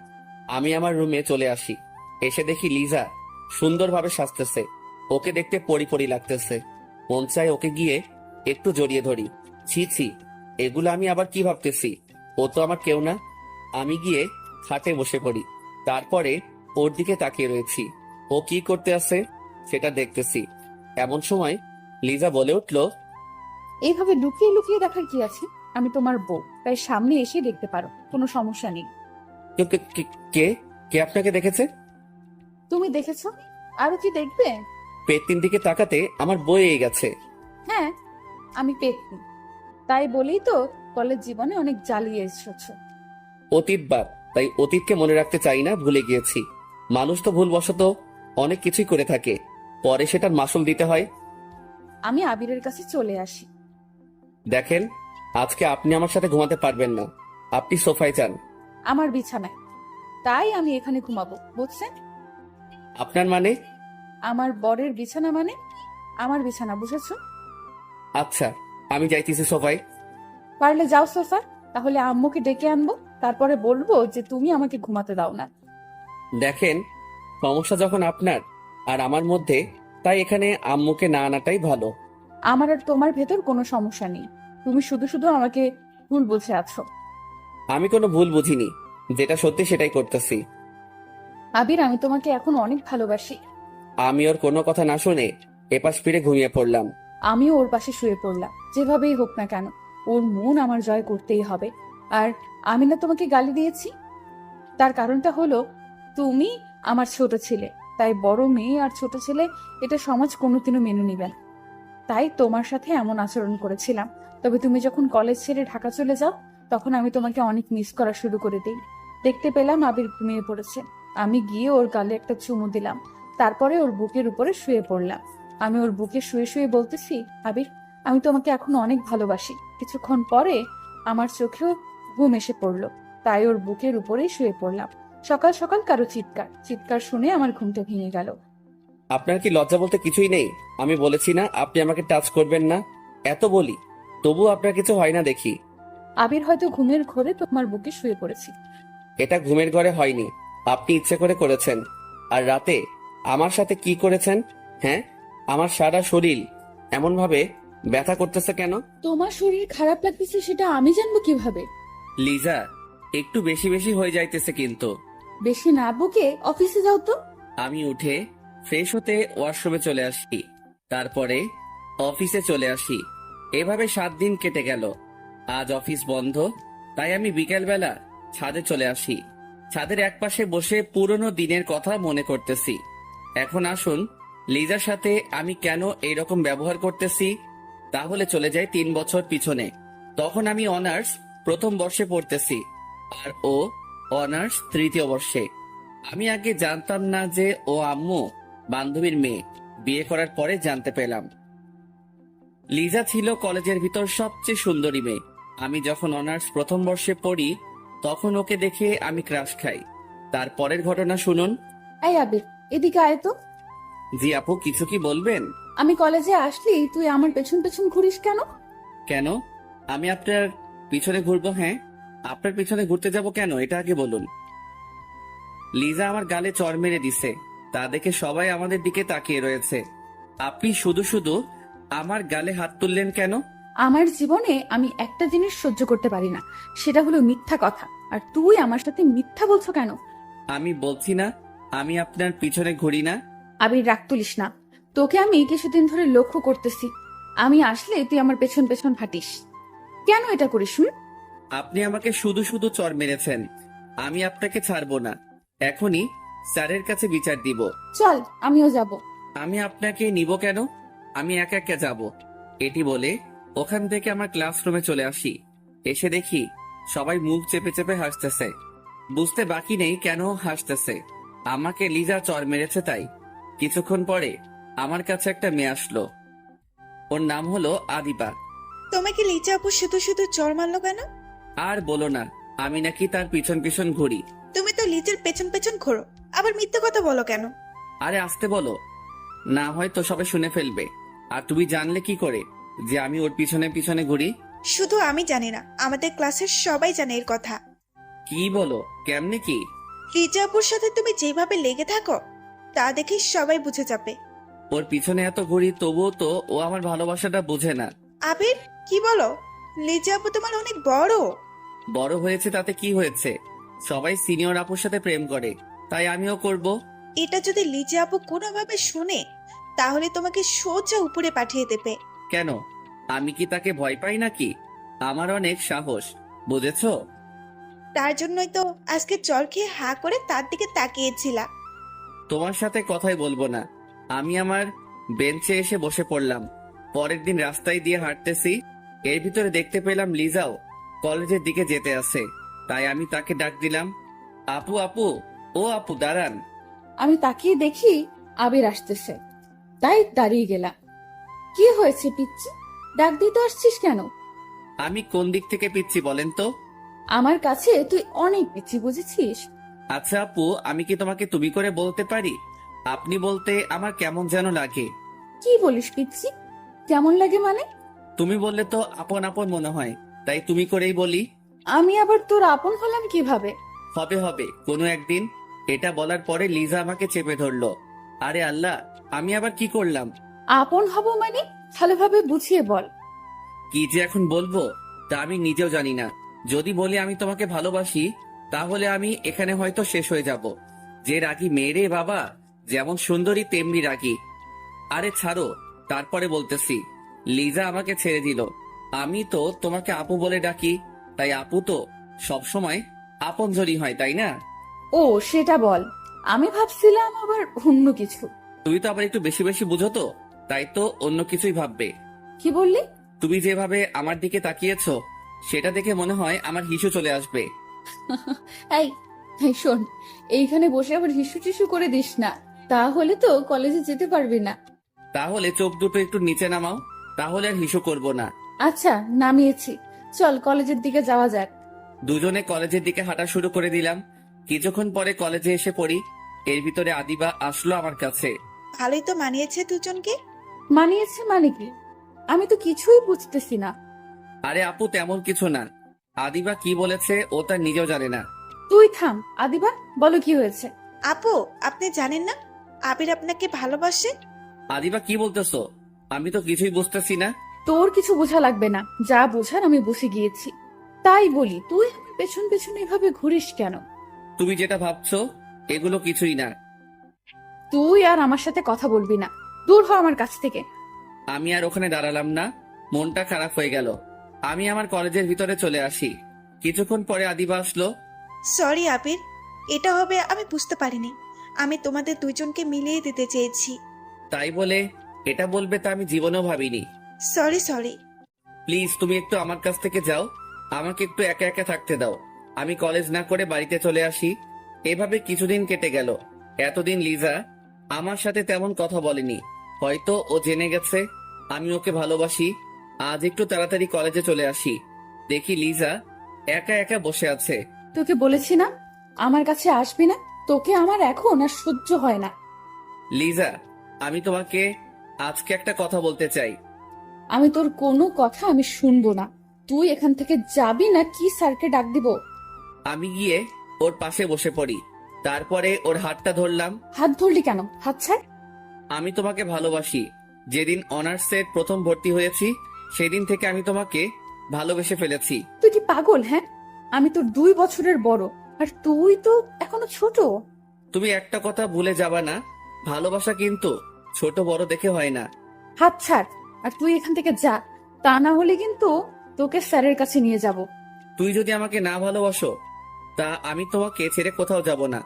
আমি আমার রুমে চলে আসি, এসে দেখি লিজা সুন্দরভাবে সাজতেছে। ওকে দেখতে পরি পরি লাগতেছে। মন চায় ওকে গিয়ে একটু জড়িয়ে ধরি। ছি ছি, এগুলো আমি আবার কি ভাবতেছি? ও তো আমার কেউ না। আমি গিয়ে খাটে বসে পড়ি, তারপরে ওর দিকে তাকিয়ে রয়েছি। ও কি করতে আছে সেটা দেখতেছি। এমন সময় লিজা বলে উঠল, এইভাবে লুকিয়ে লুকিয়ে দেখার কি আছে? আমি তোমার বউ, তাই সামনে এসে দেখতে পারো, কোনো সমস্যা নেই। "কে কে- কে- কে কে আপনাকে দেখেছে?" তুমি দেখেছো, আরো কি দেখবে? পেটটির দিকে তাকাতে আমার বয়ে গেছে। হ্যাঁ, আমি পেতনি, তাই বলেই তো কলেজ জীবনে অনেক জ্বালিয়ে এসেছো। অতীত বাদ, তাই অতীতকে মনে রাখতে চাই না, ভুলে গিয়েছি। মানুষ তো ভুলবশত অনেক কিছুই করে থাকে, পরে সেটার মাসুল দিতে হয়। আমি আবিরের কাছে চলে আসি। দেখেন, আজকে আপনি আমার সাথে ঘুমাতে পারবেন না। আপনি সোফায় যান। আমার বিছানায়, তাই আমি এখানে ঘুমাবো, বুঝছেন? আপনার মানে? আমার বরের বিছানা মানে আমার বিছানা, বুঝেছো? আচ্ছা, আমি যাইতেছি সোফায়। পারলে যাও সোফা, তাহলে আম্মুকে ডেকে আনবো, তারপরে বলবো যে তুমি আমাকে ঘুমাতে দাও না। দেখেন, সমস্যা যখন আপনার আর আমার মধ্যে, তাই এখানে আম্মুকে না আনাটাই ভালো। আমার আর তোমার ভেতর কোনো সমস্যা নেই, তুমি শুধু শুধু আমাকে ভুল বুঝে আছো। আমি কোনো ভুল বুঝিনি, যেটা সত্যি সেটাই করতেছি। আবির, আমি তোমাকে এখন অনেক ভালোবাসি। আমি ওর কোনো কথা না শুনে এপাশ ফিরে ঘুমিয়ে পড়লাম। আমিও ওর পাশে শুয়ে পড়লাম। যেভাবেই হোক না কেন, ওর মন আমার জয় করতেই হবে। আর আমি না তোমাকে গালি দিয়েছি, তার কারণটা হলো তুমি আমার ছোট ছেলে, তাই বড় মেয়ে আর ছোট ছেলে এটা সমাজ কোনোদিনও মেনে নিবে না। তাই তোমার সাথে এমন আচরণ করেছিলাম। তবে তুমি যখন কলেজ ছেড়ে ঢাকা চলে যাও, তখন আমি তোমাকে অনেক মিস করা শুরু করে দিই। দেখতে পেলাম আবির ঘুমিয়ে পড়েছে। আমি গিয়ে ওর গালে একটা চুমু দিলাম, তারপরে ওর বুকের উপরে শুয়ে পড়লাম। আমি ওর বুকে শুয়ে শুয়ে বলতেছি, আবির, আমি তোমাকে এখন অনেক ভালোবাসি। কিছুক্ষণ পরে আমার চোখেও ঘুম এসে পড়লো, তাই ওর বুকের উপরেই শুয়ে পড়লাম। সকাল সকাল কারো চিৎকার চিৎকার শুনে আমার ঘুমটা ভেঙে গেল। আপনার কি লজ্জা বলতে কিছুই নেই? আমি বলেছি না আপনি আমাকে টাচ করবেন না, এত বলি, তবু আপনার কিছু হয় না দেখি। আবির, হয়তো ঘুমের ঘোরে তোমার বুকে শুয়ে পড়েছি। এটা ঘুমের ঘরে হয়নি, আপনি ইচ্ছে করে করেছেন। আর রাতে আমার সাথে কি করেছেন? হ্যাঁ, আমার সারা শরীর এমন ভাবে ব্যথা করতেছে কেন? তোমার শরীর খারাপ লাগতেছে সেটা আমি জানবো কিভাবে? লিজা, একটু বেশি বেশি হয়ে যাইতেছে কিন্তু। বেশি না বুকে অফিসে যাও তো। আমি উঠে ফ্রেশ হতে ওয়াশরুমে চলে আসি, তারপরে অফিসে চলে আসি। এভাবে 7 দিন কেটে গেল। আজ অফিস বন্ধ, তাই আমি বিকেলবেলা ছাদে চলে আসি। ছাদের একপাশে বসে পুরনো দিনের কথা মনে করতেছি। এখন আসুন, লিজার সাথে আমি কেন এইরকম ব্যবহার করতেছি, তাহলে চলে যাই 3 বছর পিছনে। তখন আমি অনার্স প্রথম বর্ষে পড়তেছি, আর ও অনার্স তৃতীয় বর্ষে। আমি আগে জানতাম না যে ও আম্মু বান্ধবীর মেয়ে, বিয়ে করার পরে জানতে পেলাম। লিজা ছিল কলেজের ভিতর সবচেয়ে সুন্দরী মেয়ে। আমি যখন অনার্স প্রথম বর্ষে পড়ি, তখন ওকে দেখে আমি ক্রাশ খাই। তারপরের ঘটনা শুনুন। এই আবির, এদিকে আয় তো। জি আপু, কিছু কি বলবেন? আমি কলেজে আসলি তুই আমার পেছন পেছন ঘুরিস কেন? কেন আমি আপনার পিছনে ঘুরবো? হ্যাঁ, আপনার পিছনে ঘুরতে যাব কেন, এটা আগে বলুন। লিজা আমার গালে চড় মেরে দিছে, তা দেখে সবাই আমাদের দিকে তাকিয়ে রয়েছে। আপনি শুধু শুধু আমার গালে হাত তুললেন কেন? আমার জীবনে আমি একটা জিনিস সহ্য করতে পারি না, সেটা হলো মিথ্যা কথা। আর তুই আমার সাথে মিথ্যা বলছো কেন? আমি বলছি না আমি আপনার পিছনে ঘুরি না। আবির, রাগ তুলিস না। তোকে আমি কিছুদিন ধরে লক্ষ্য করতেছি, আমি আসলে তুই আমার পেছন পেছন ফাটিস। কেন এটা করিস শুন? আপনি আমাকে শুধু শুধু চড় মেরেছেন, আমি আপনাকে ছাড়বো না। এখনই স্যারের কাছে বিচার দিব। চল, আমিও যাব। আমি আপনাকে নিব কেন, আমি একা একা যাব। এটি বলে ওখান থেকে আমার ক্লাসরুমে চলে আসি। এসে দেখি সবাই মুখ চেপে চেপে হাসতেছে। বুঝতে বাকি নেই কেন হাসতেছে, আমাকে লিজা চড় মেরেছে তাই। কিছুক্ষণ পরে আমার কাছে একটা মেয়ে আসলো, ওর নাম হলো আদিবা। তোমাকে লিজা আপু শুধু শুধু চর মারলো কেন? আর বলো না, আমি নাকি তার পিছন পিছন ঘুরি। তুমি তো লিজের পেছন পেছন ঘোরো, আবার মিথ্যে কথা বলো কেন? আরে আসতে বলো, না হয় তো সবাই শুনে ফেলবে। আর তুমি জানলে কি করে যে আমি ওর পিছনে পিছনে ঘুরি? শুধু আমি জানি না, আমাদের ক্লাসের সবাই জানে এর কথা। কি বলো, কেমনে কি? লিজা আপুর সাথে তুমি যেভাবে লেগে থাকো তা দেখে সবাই বুঝে যাবে। ওর পিছনে এত ঘুরি, তবুও তো ও আমার ভালোবাসাটা বোঝে না। আবির, কি বলো? লিজা আপু তোমার অনেক বড়। বড় হয়েছে তাতে কি হয়েছে? সবাই সিনিয়র আপুর সাথে প্রেম করে, তাই আমিও করব। এটা যদি লিজা আপু কোনোভাবে শুনে তাহলে তোমাকে সোজা উপরে পাঠিয়ে দেবে। কেন, আমি কি তাকে ভয় পাই নাকি? আমার অনেক সাহস, বুঝেছো? তার জন্যই তো আজকে চর খেয়ে হা করে তার দিকে তাকিয়েছিলাম। তোমার সাথে কথাই বলবো না। আমি আমার বেঞ্চে এসে বসে পড়লাম। পরের দিন রাস্তায় দিয়ে হাঁটতেছি, এর ভিতরে দেখতে পেলাম লিজাও কলেজের দিকে যেতে আছে। তাই আমি তাকে ডাক দিলাম, আপু আপু, ও আপু দাঁড়ান। আমি তাকিয়ে দেখি আবির আসতেছে, তাই দাঁড়িয়ে গেলাম। কি হয়েছে পিচ্ছি, ডাক দিতে আসছিস কেন? আমি কোন দিক থেকে পিচ্ছি বলেন তো? আমার কাছে তুই অনেক পিচ্ছি, বুঝেছিস? আচ্ছা আপু, আমি কি তোমাকে তুমি করে বলতে পারি? আপনি বলতে আমার কেমন যেন লাগে। কি বলিস পিচ্ছি? কেমন লাগে মানে? তুমি বললে তো আপন আপন মনে হয়, তাই তুমি করেই বলি। আমি আবার তোর আপন হলাম কিভাবে? হবে হবে কোনো একদিন। এটা বলার পরে লিজা আমাকে চেপে ধরলো। আরে আল্লাহ, আমি আবার কি করলাম? আপন হব মানে ভালোভাবে বুঝিয়ে বল। কি যে এখন বলবো তা আমি নিজেও জানি না। যদি বলি আমি তোমাকে ভালোবাসি, তাহলে আমি এখানে হয়তো শেষ হয়ে যাব। যে রাগী মেয়েরে বাবা, যেমন সুন্দরী তেমনি রাগী। আরে ছাড়ো, তারপরে বলতেছি। লিজা আমাকে ছেড়ে দিল। আমি তো তোমাকে আপু বলে ডাকি, তাই আপু তো সবসময় আপনজনই হয়, তাই না? ও সেটা বল, আমি ভাবছিলাম আবার অন্য কিছু। তুমি তো আবার একটু বেশি বেশি বুঝো তো, তাই তো অন্য কিছুই ভাববে। কি বললি? তুমি যেভাবে আমার দিকে তাকিয়েছো, সেটা দেখে মনে হয় আমার হিসু চলে আসবে। এই এই শোন, এইখানে বসে আবার হিসু টিসু করে দিস না, তাহলে তো কলেজে যেতে পারবি না। তাহলে চোখ দুটো একটু নিচে নামাও, তাহলে আর হিসু করব না। আচ্ছা নামিয়েছি, চল কলেজের দিকে যাওয়া যাক। দুজনে কলেজের দিকে হাঁটা শুরু করে দিলাম। কিছুক্ষণ পরে কলেজে এসে পড়ি। এর ভিতরে আদিবা আসলো আমার কাছে। ভালোই তো মানিয়েছে দুজনকে। মানিয়েছে মানে কি? আমি তো কিছুই বুঝতেছি না। আরে আপু, তেমন কিছু না। আদিবা কি বলেছে ও তার নিজেও জানে না। তুই থাম আদিবা, বলো কি হয়েছে? আপু, আপনি জানেন না আবির আপনাকে ভালোবাসে? আদিবা কি বলতেছো? আমি তো কিছুই বুঝতেছি না। তোর কিছু বোঝা লাগবে না, যা বোঝার আমি বুঝে গিয়েছি। তাই বলি, তুই আমার পেছন পেছন এভাবে ঘুরিস কেন? তুমি যেটা ভাবছো এগুলো কিছুই না। তুই আর আমার সাথে কথা বলবি না, দূর হ আমার কাছ থেকে। আমি আর ওখানে দাঁড়ালাম না, মনটা খারাপ হয়ে গেল। আমি আমার কলেজের ভিতরে চলে আসি। কিছুক্ষণ পরে আদিবা আসলো। সরি আবির, এটা হবে আমি বুঝতে পারিনি। আমি তোমাদের দুইজনকে মিলিয়ে দিতে চেয়েছি। তাই বলে এটা বলবে তা আমি জীবনেও ভাবিনি। Sorry sorry. প্লিজ তুমি একটু আমার কাছ থেকে যাও, আমাকে একটু একা একা থাকতে দাও। আমি কলেজ না করে বাড়িতে চলে আসি। এভাবে কিছুদিন কেটে গেল। এতদিন লিজা আমার সাথে তেমন কথা বলেনি, হয়তো ও জেনে গেছে আমি ওকে ভালোবাসি। আজ একটু তাড়াতাড়ি কলেজে চলে আসি, দেখি লিজা একা একা বসে আছে। তোকে বলেছি না আমার কাছে আসবি না, তোকে আমার এখন আর সহ্য হয় না। লিজা, আমি তোমাকে আজকে একটা কথা বলতে চাই। আমি তোর কোনো কথা আমি শুনবো না। তুই এখান থেকে যাবি না কি স্যারকে ডাক দিব? আমি গিয়ে ওর পাশে বসে পড়ি, তারপরে ওর হাতটা ধরলাম। হাত ধরলি কেন? হাত ছাড়। আমি তোমাকে ভালোবাসি। যেদিন অনার্সের প্রথম ভর্তি হয়েছি, সেদিন থেকে আমি তোমাকে ভালোবেসে ফেলেছি। তুই কি পাগল? হ্যাঁ, আমি তো 2 বছরের বড়, আর তুই তো এখনো ছোট। তুমি একটা কথা ভুলে যাবা না, ভালোবাসা কিন্তু ছোট বড় দেখে হয় না। হাত ছাড়, আর তুই এখান থেকে যা, তা না হলে কিন্তু তোকে স্যারের কাছে নিয়ে যাব। তুই যদি আমাকে না ভালোবাসো, তা আমি তোমাকে ছেড়ে কোথাও যাব না।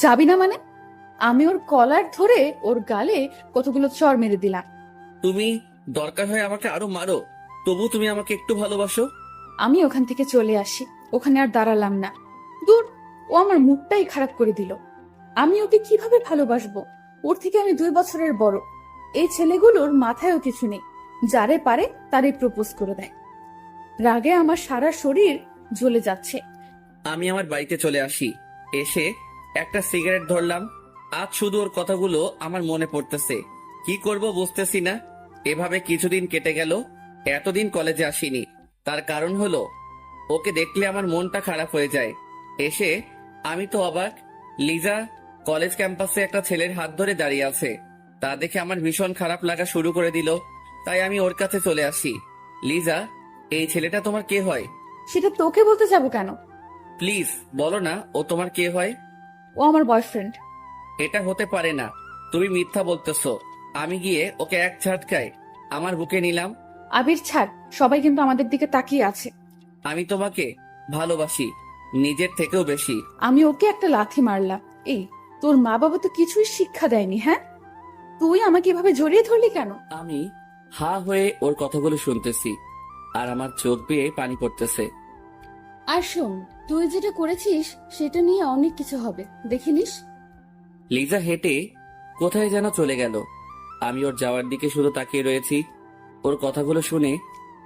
যাবি না মানে? আমি ওর কলার ধরে ওর গালে কতগুলো চড় মেরে দিলাম। তুমি দরকার হয় আমাকে আরো মারো, তবু তুমি আমাকে একটু ভালোবাসো। আমি ওখান থেকে চলে আসি, ওখানে আর দাঁড়ালাম না। দূর, ও আমার মুডটাই খারাপ করে দিল। আমি ওকে কিভাবে ভালোবাসবো? ওর থেকে আমি 2 বছরের বড়। এই ছেলেগুলোর মাথায়ও কিছু নেই, যারে পারে তারই প্রপোজ করে দেয়। রাগে আমার সারা শরীর জ্বলে যাচ্ছে। আমি আমার বাড়িতে চলে আসি। এসে একটা সিগারেট ধরলাম। আজ শুধু ওর কথাগুলো আমার মনে পড়তেছে। কি করব বুঝতেছি না। এভাবে কিছুদিন কেটে গেল। এতদিন কলেজে আসিনি। তার কারণ হলো ওকে দেখলে আমার মনটা খারাপ হয়ে যায়। এসে আমি তো অবাক। লিজা কলেজ ক্যাম্পাসে একটা ছেলের হাত ধরে দাঁড়িয়ে আছে। তা দেখে আমার ভীষণ খারাপ লাগা শুরু করে দিল। তাই আমি ওর কাছে চলে আসি। লিজা, এই ছেলেটা তোমার কে হয়? সেটা তোকে বলতে যাবো কেন? প্লিজ বলো না ও তোমার কে হয়। ও আমার বয়ফ্রেন্ড। এটা হতে পারে না। তুমি মিথ্যা বলতেছো। আমি গিয়ে ওকে এক ঝাটকায় আমার বুকে নিলাম। আবির ছাড়, সবাই কিন্তু আমাদের দিকে তাকিয়ে আছে। আমি তোমাকে ভালোবাসি, নিজের থেকেও বেশি। আমি ওকে একটা লাথি মারলাম। এই, তোর মা বাবা তো কিছুই শিক্ষা দেয়নি, হ্যাঁ? তুই আমাকে এভাবে জড়িয়ে ধরলি কেন? আমি হা হয়ে ওর কথাগুলো শুনতেছি আর আমার চোখ বেয়ে পানি পড়তেছে। আর শোন, তুই যেটা করেছিস সেটা নিয়ে অনেক কিছু হবে, দেখে নিস। লিজা হেঁটে কোথায় যেন চলে গেল। আমি ওর যাওয়ার দিকে শুধু তাকিয়ে রয়েছি। ওর কথাগুলো শুনে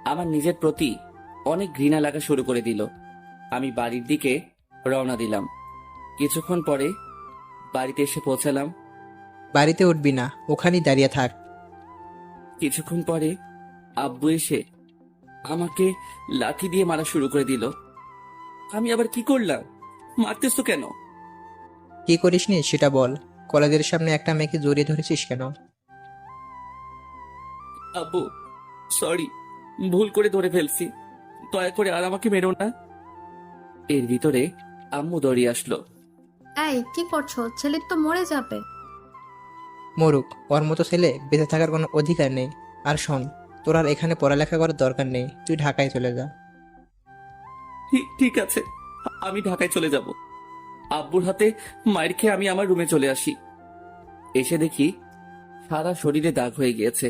আমার নিজের প্রতি অনেক ঘৃণা লাগা শুরু করে দিল। আমি বাড়ির দিকে রওনা দিলাম। কিছুক্ষণ পরে বাড়িতে এসে পৌঁছালাম। বাড়িতে উঠবি না, ওখানেই দাঁড়িয়ে থাক। কিছুক্ষণ পরে আব্বু এসে আমাকে লাঠি দিয়ে মারা শুরু করে দিল। আমি আবার কি করলাম? মারতেছো কেন? কি করিসনি সেটা বল। কলেজের সামনে একটা মেয়েকে জড়িয়ে ধরেছিস কেন? আব্বু সরি, ভুল করে ধরে ফেলছি। দয়া করে আর আমাকে মেরো না। এর ভিতরে আম্মু দৌড়িয়ে আসলো। এই কি করছো? ছেলে তো মরে যাবে। মরুক, ওর মতো ছেলে বেঁচে থাকার কোনো অধিকার নেই। আর শোন, তোর আর এখানে পড়ালেখা করার দরকার নেই, তুই ঢাকায় চলে যা। ঠিক আছে, আমি ঢাকায় চলে যাব। আব্বুর হাতে মায়ের খেয়ে আমি আমার রুমে চলে আসি। এসে দেখি সারা শরীরে দাগ হয়ে গিয়েছে।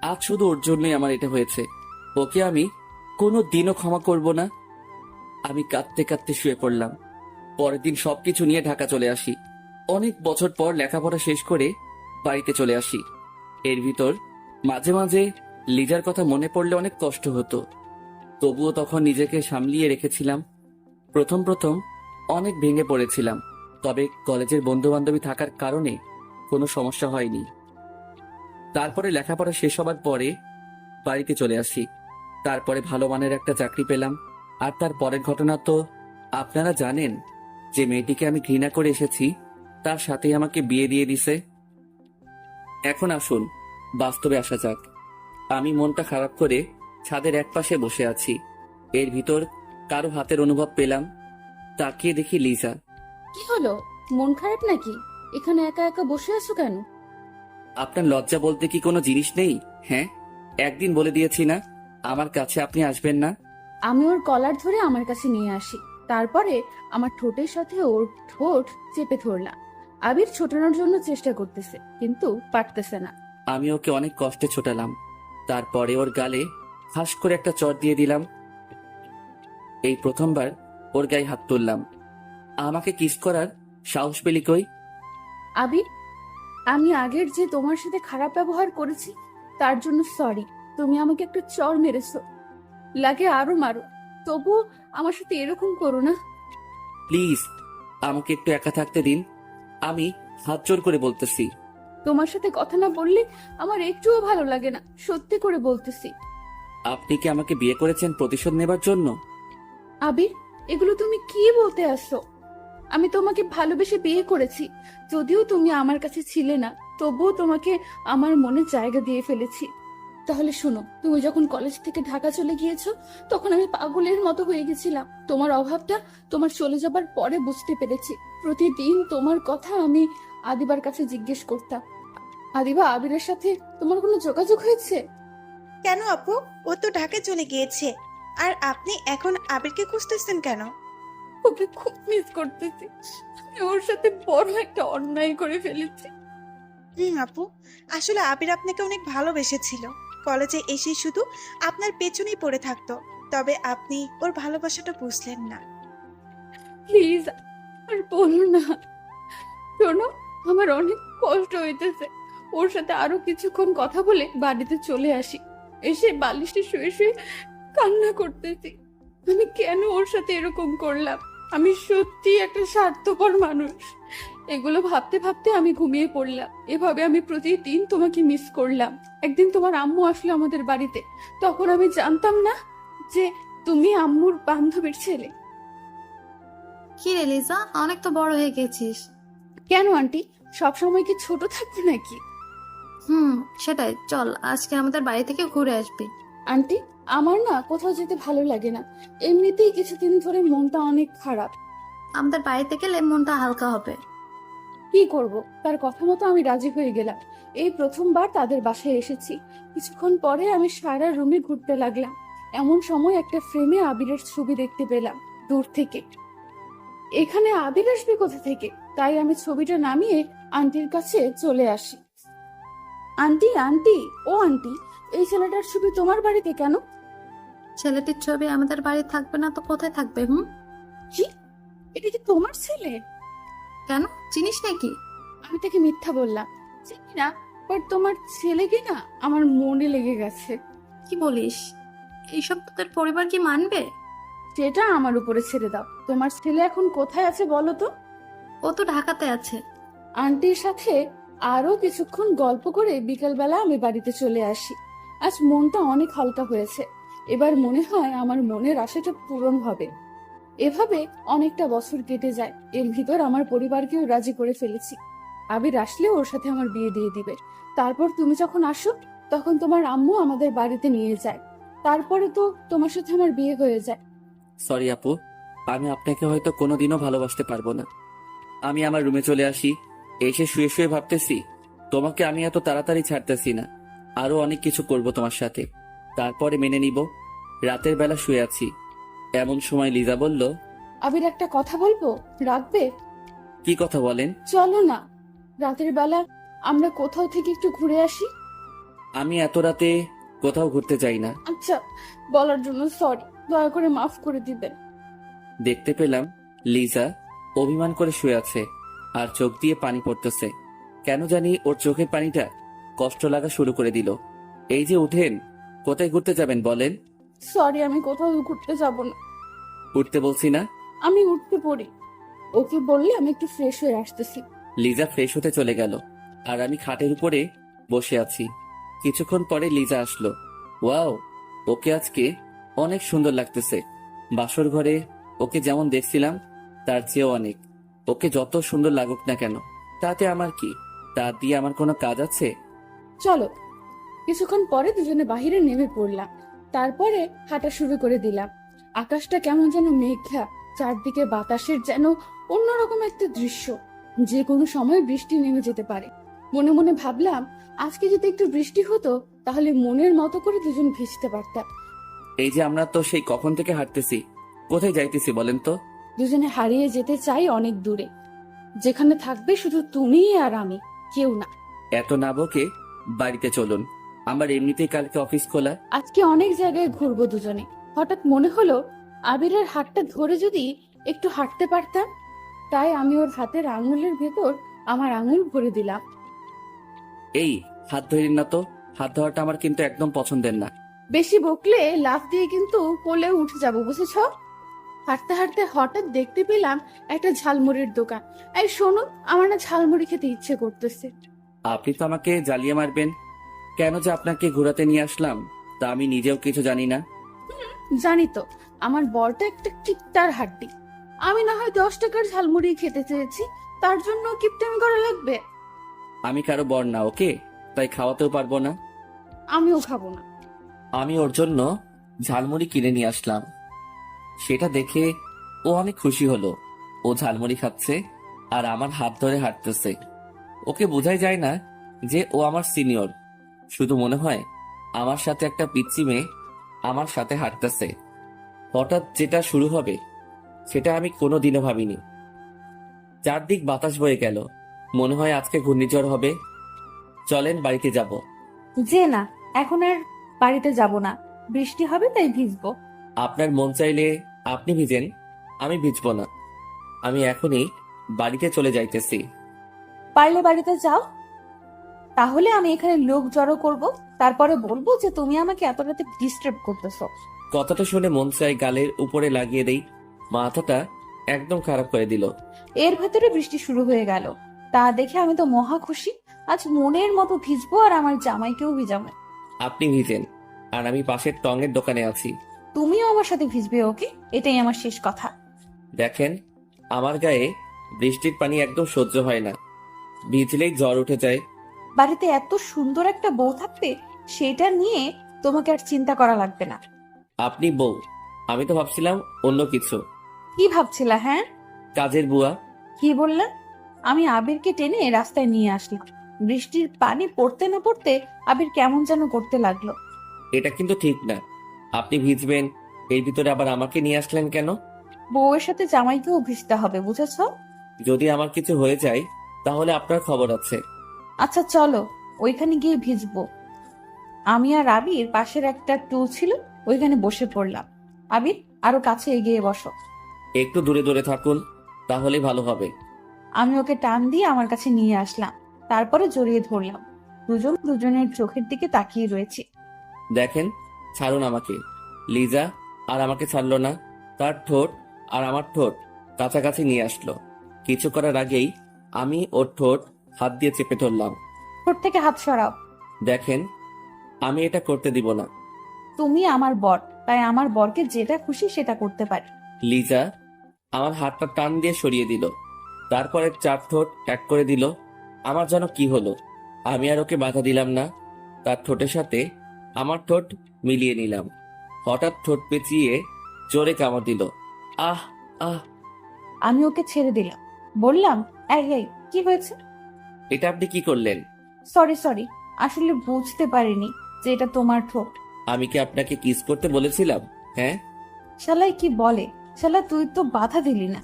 আজ শুধু ওর জন্যই আমার এটা হয়েছে। ওকে আমি কোনো দিনও ক্ষমা করব না। আমি কাঁদতে কাঁদতে শুয়ে পড়লাম। পরের দিন সবকিছু নিয়ে ঢাকা চলে আসি। অনেক বছর পর লেখাপড়া শেষ করে বাড়িতে চলে আসি। এর ভিতর মাঝে মাঝে লিজার কথা মনে পড়লে অনেক কষ্ট হতো। তবুও তখন নিজেকে সামলিয়ে রেখেছিলাম। প্রথম প্রথম অনেক ভেঙে পড়েছিলাম, তবে কলেজের বন্ধু বান্ধবী থাকার কারণে কোনো সমস্যা হয়নি। তারপরে লেখাপড়া শেষ হবার পরে বাড়িতে চলে আসি। তারপরে ভালো মানের একটা চাকরি পেলাম। আর তার পরের ঘটনা তো আপনারা জানেন। যে মেয়েটিকে আমি ঘৃণা করে এসেছি তার সাথেই আমাকে বিয়ে দিয়ে দিছে। এখন আসুন বাস্তবে আসা যাক। আমি মনটা খারাপ করে ছাদের একপাশে বসে আছি। এর ভিতর কারো হাতের অনুভব পেলাম। তাকিয়ে দেখি লিজা। কি হলো, মন খারাপ নাকি? এখানে একা একা বসে আছো কেন? আপনার লজ্জা বলতে কি কোনো জিনিস নেই? হ্যাঁ, একদিন বলে দিয়েছি না আমার কাছে আপনি আসবেন না। আমি ওর কলার ধরে আমার কাছে নিয়ে আসি, তারপরে আমার ঠোঁটের সাথে ওর ঠোঁট চেপে ধরলাম। আবির ছোটানোর জন্য চেষ্টা করতেছে কিন্তু পারতেছে না। আমি ওকে অনেক কষ্টে ছোটালাম। তারপরে ওর গালে হাস করে একটা চড় দিয়ে দিলাম। এই প্রথমবার ওর গায়ে হাত তুললাম। আমাকে কিস করার সাহস পেলি কই? আবির, আমি আগের যে তোমার সাথে খারাপ ব্যবহার করেছি তার জন্য সরি। তুমি আমাকে একটা চড় মেরেছো, লাগে আরো মারো, তবুও আমার সাথে এরকম করো না। প্লিজ আমাকে একটু একা থাকতে দিন। আমি হাত জোর করে বলতেছি। তোমার সাথে কথা না বললে আমার একটুও ভালো লাগে না, সত্যি করে বলতেছি। আপনি কি আমাকে বিয়ে করেছেন প্রতিশোধ নেবার জন্য? আবির, এগুলো তুমি কি বলতে আসছো? আমি তোমাকে ভালোবেসে বিয়ে করেছি। যদিও তুমি আমার কাছে ছিলে না, তবুও তোমাকে আমার মনে জায়গা দিয়ে ফেলেছি। তাহলে শোনো, তুমি যখন কলেজ থেকে ঢাকা চলে গিয়েছো তখন আমি পাগলের মতো হয়ে গেছিলাম। তোমার অভাবটা তোমার চলে যাবার পরে বুঝতে পেরেছি। প্রতিদিন তোমার কথা আমি আদিবার কাছে জিজ্ঞেস করতাম, আদিবা, আবিরের সাথে তোমার কোনো যোগাযোগ হয়েছে? কেন আপু? ও তো ঢাকায় চলে গিয়েছে। আর আপনি এখন আবিরকে খুঁজতেছেন কেন? ওকে খুব মিস করতেছি। আমি ওর সাথে বড় একটা অন্যায় করে ফেলেছি। আপু, আসলে আবির আপনাকে অনেক ভালোবেসেছিল। কলেজে এসে শুধু আপনার পেছনেই পড়ে থাকতো। তবে আপনি ওর ভালোবাসাটা বুঝলেন না। প্লিজ আর বলো না। শোনো, আমার অনেক কষ্ট হইতেছে। ওর সাথে আরো কিছুক্ষণ কথা বলে বাড়িতে চলে আসি। এসে বালিশে শুয়ে শুয়ে কান্না করতেছি। আমি কেন ওর সাথে এরকম করলাম? আমি সত্যি একটা স্বার্থপর মানুষ। এগুলো ভাবতে ভাবতে আমি ঘুমিয়ে পড়লাম। এভাবে আমি প্রতিদিন তোমাকে মিস করলাম। একদিন তোমার আম্মু আসলো আমাদের বাড়িতে, তখন আমি জানতাম না যে তুমি আম্মুর বান্ধবীর ছেলে। কি রে লিজা, অনেক তো বড় হয়ে গেছিস। কেন আন্টি, সবসময় কি ছোট থাকবে নাকি? সেটাই, চল আজকে আমাদের বাড়ি থেকে ঘুরে আসবি। আন্টি, আমার না কোথাও যেতে ভালো লাগে না। এমনিতেই কিছুদিন ধরে মনটা অনেক খারাপ। আমাদের বাড়িতে গেলে মনটা হালকা হবে। কি করব, তার কথা মতো আমি রাজি হয়ে গেলাম। এই প্রথমবার তাদের বাসায় এসেছি। কিছুক্ষণ পরে আমি সারা রুমে ঘুরতে লাগলাম। এমন সময় একটা ফ্রেমে আবিরের ছবি দেখতে পেলাম দূর থেকে। এখানে আবির আসবে কোথা থেকে? তাই আমি ছবিটা নামিয়ে আন্টির কাছে চলে আসি। আন্টি, আন্টি, ও আন্টি, এই ছেলেটার ছবি তোমার বাড়িতে কেন? ছেলেটির ছবি আমাদের বাড়ি থাকবে না তো কোথায় থাকবে? কি, এটা কি তোমার ছেলে? কেন, চিনিস নাকি? আমি তাকে মিথ্যা বললাম, চিনি না, বাট তোমার ছেলে কি না আমার মনে লেগে গেছে। কি বলিস? এইসব তোদের পরিবার কি মানবে? সেটা আমার উপরে ছেড়ে দাও। তোমার ছেলে এখন কোথায় আছে বলো তো? ও তো ঢাকাতে আছে। আন্টির সাথে আরো কিছুক্ষণ গল্প করে বিকেলবেলা আমি বাড়িতে চলে আসি। আজ মনটা অনেক হালকা হয়েছে। এবার মনে হয় আমার মনের আশাটা পূরণ হবে। এভাবে অনেকটা বছর কেটে যায়। এর ভিতর আমার পরিবারকেও রাজি করে ফেলেছি। আবির আসলে ওর সাথে আমার বিয়ে দিয়ে দিবে। তারপর তুমি যখন আসো তখন তোমার আম্মু আমাদের বাড়িতে নিয়ে যায়। তারপরে তো তোমার সাথে আমার বিয়ে হয়ে যায়। সরি আপু, আমি আপনাকে হয়তো কোনোদিনও ভালোবাসতে পারবো না। আমি আমার রুমে চলে আসি, এসে শুয়ে শুয়ে ভাবতেছি তোমাকে আমি এত তাড়াতাড়ি ছাড়তেছি না, আরো অনেক কিছু করব তোমার সাথে, তারপরে মেনে নিব। রাতের বেলা শুয়ে আছি, এমন সময় লিজা বলল, আবির, একটা কথা বলবো, রাখবে? কি কথা বলেন? চলো না, রাতের বেলা আমরা কোথাও থেকে একটু ঘুরে আসি। আমি এত রাতে কোথাও ঘুরতে যাই না। আচ্ছা, বলার জন্য সরি, দয়া করে মাফ করে দিবেন। দেখতে পেলাম লিজা অভিমান করে শুয়ে আছে আর চোখ দিয়ে পানি পড়তেছে। কেন জানি ওর চোখের পানিটা কষ্ট লাগা শুরু করে দিল। এই যে উঠেন, কোথায় ঘুরতে যাবেন বলেন? সরি, আমি কোথাও ঘুরতে যাব না। উঠতে বলছি না। আমি উঠতে পড়ি। ওকে বললে আমি একটু ফ্রেশ হয়ে আসতেছি। লিজা ফ্রেশ হতে চলে গেল আর আমি খাটের উপরে বসে আছি। কিছুক্ষণ পরে লিজা আসলো। ওয়াও, ওকে আজকে অনেক সুন্দর লাগতেছে। বাসর ঘরে ওকে যেমন দেখছিলাম তার চেয়েও অনেক। ওকে যত সুন্দর লাগুক না কেন, তাতে আমার কি? তা দিয়ে আমার কোনো কাজ আছে? চলো। কিছুক্ষণ পরে দুজনে বাহিরে নেমে পড়লাম। তারপরে হাঁটা শুরু করে দিলাম। আকাশটা কেমন যেন মেঘলা, চারদিকে বাতাসের যেন অন্যরকম একটা দৃশ্য। যে কোনো সময় বৃষ্টি নেমে যেতে পারে। মনে মনে ভাবলাম, আজকে যদি একটু বৃষ্টি হতো তাহলে মনের মতো করে দুজন ভিজতে পারতাম। এই যে আমরা তো সেই কখন থেকে হাঁটতেছি, কোথায় যাইতেছি বলেন তো? দুজনে হারিয়ে যেতে চাই অনেক দূরে, যেখানে থাকবে শুধু তুমি আর আমি, কেউ না। এত না বকে বাড়িতে চলুন, আমার এমনিতেই কালকে অফিস খোলা। আজকে অনেক জায়গায় ঘুরবো দুজনে। হঠাৎ মনে হলো আবিরের হাতটা ধরে যদি একটু হাঁটতে পারতাম। তাই আমি ওর হাতের আঙুলের ভেতর আমার আঙুল ভরে দিলাম। এই, হাত ধরেন না তো, হাত ধরাটা আমার কিন্তু একদম পছন্দের না। বেশি বকলে লাফ দিয়ে কিন্তু কোলে উঠে যাবো, বুঝেছ? হাঁটতে হাঁটতে হঠাৎ দেখতে পেলাম একটা ঝালমুড়ির দোকান। এই শোনো, আমার না ঝালমুড়ি খেতে ইচ্ছে করতেছে। আপনি তো আমাকে জ্বালিয়ে মারবেন। কেন যে আপনাকে ঘোরাতে নিয়ে আসলাম তা আমি নিজেও কিছু জানি না। জানি তো, আমার বরটা একটা কিপ্টার হাড্ডি। আমি না হয় 10 টাকার ঝালমুড়ি খেতে চেয়েছি, তার জন্য কিপটামি করা লাগবে? আমি কারো বর না, ওকে? তাই খাওয়াতেও পারবো না। আমিও খাবো না। আমি ওর জন্য ঝালমুড়ি কিনে নিয়ে আসলাম। সেটা দেখে ও অনেক খুশি হলো। ও ঝালমুড়ি খাচ্ছে আর আমার হাত ধরে হাঁটতেছে। ওকে বোঝাই যায় না যে ও আমার সিনিয়র, শুধু মনে হয় আমার সাথে একটা পিচ্চি মেয়ে আমার সাথে হাঁটতেছে। হঠাৎ যেটা শুরু হবে সেটা আমি কোনোদিনও ভাবিনি। চারদিক বাতাস বয়ে গেল, মনে হয় আজকে ঘূর্ণিঝড় হবে। চলেন বাড়িতে যাব। যে না, এখন আর বাড়িতে যাব না, বৃষ্টি হবে তাই ভিজবো। আপনার মন চাইলে আপনি ভিজেন, আমি ভিজবো না। আমি এখনই বাড়িতে চলে যাইতেছি। পারলে বাড়িতে যাও, তাহলে আমি এখানে লোক জড়ো করব, তারপরে বলবো যে তুমি আমাকে এত রাতে ডিস্টার্ব করতেছো। কথাটা শুনে মন চাই গালের উপরে লাগিয়ে দেই। মাথাটা একদম খারাপ করে দিল। এর ভেতরে বৃষ্টি শুরু হয়ে গেল। তা দেখে আমি তো মহা খুশি। আজ মনের মতো ভিজবো আর আমার জামাইকেও ভিজাবো। আপনি ভিজেন, আর আমি পাশের টঙের দোকানে আছি। তুমিও আমার সাথে ভিজবে, ওকে? এটাই আমার শেষ কথা। দেখেন, আমার গায়ে বৃষ্টির পানি একদম সহ্য হয় না। ভিজলেই জ্বর উঠে যায়। বাড়িতে এত সুন্দর একটা বউ থাকতে সেটা নিয়ে তোমাকে আর চিন্তা করা লাগবে না। আপনি বউ, আমি তো ভাবছিলাম অন্য কিছু। কি ভাবছিলা? হ্যাঁ, কাজের বুয়া। কি বললেন? আমি আবিরকে টেনে রাস্তায় নিয়ে আসলাম। বৃষ্টির পানি পড়তে না পড়তে আবির কেমন যেন করতে লাগলো। এটা কিন্তু ঠিক না। আপনি ভিজবেন, এর ভিতরে আবার আমাকে নিয়ে আসলেন কেন? বউয়ের সাথে জামাইকেও ভিজতে হবে, বুঝেছো? যদি আমার কিছু হয়ে যায় তাহলে আপনার খবর আছে। আচ্ছা চলো, ওইখানে গিয়ে ভিজবো। আমি আর আবির পাশের একটা টুল ছিল, ওইখানে বসে পড়লাম। আবির, আরো কাছে এগিয়ে বসো। একটু দূরে দূরে থাকুন, তাহলেই ভালো হবে। আমি ওকে টান দিয়ে আমার কাছে নিয়ে আসলাম, তারপরে জড়িয়ে ধরলাম। দুজন দুজনের চোখের দিকে তাকিয়ে রয়েছি। দেখেন, ছাড়ুন আমাকে। লিজা আর আমাকে ছাড়লো না। তার ঠোঁট আর আমার ঠোঁট কাছাকাছি নিয়ে আসলো। কিছু করার আগেই আমি ওর ঠোঁট হাত দিয়ে চেপে ধরলাম। ঠোঁট থেকে হাত সরাও। দেখেন, আমি এটা করতে দিব না। তুমি আমার বর, তাই আমার বরকে যেটা খুশি সেটা করতে পারি। লিজা আমার হাতটা টান দিয়ে সরিয়ে দিল। তারপরে চার ঠোঁট এক করে দিল। আমার যেন কি হলো। আমি আর ওকে বাধা দিলাম না। তার ঠোঁটের সাথে আমার ঠোঁট মিলিয়ে নিলাম। হঠাৎ ঠোঁট পেঁচিয়ে জোরে কামড় দিল। আহ আহ! আমি ওকে ছেড়ে দিলাম, বললাম, এই এই, কি হয়েছে? এটা আপনি কি করলেন? সরি সরি, আসলে বুঝতে পারিনি যে এটা তোমার ঠোঁট। আমি কি আপনাকে কিস করতে বলেছিলাম? হ্যাঁ। শালাই কি বলে, শালা তুই তো বাধা দিলি না।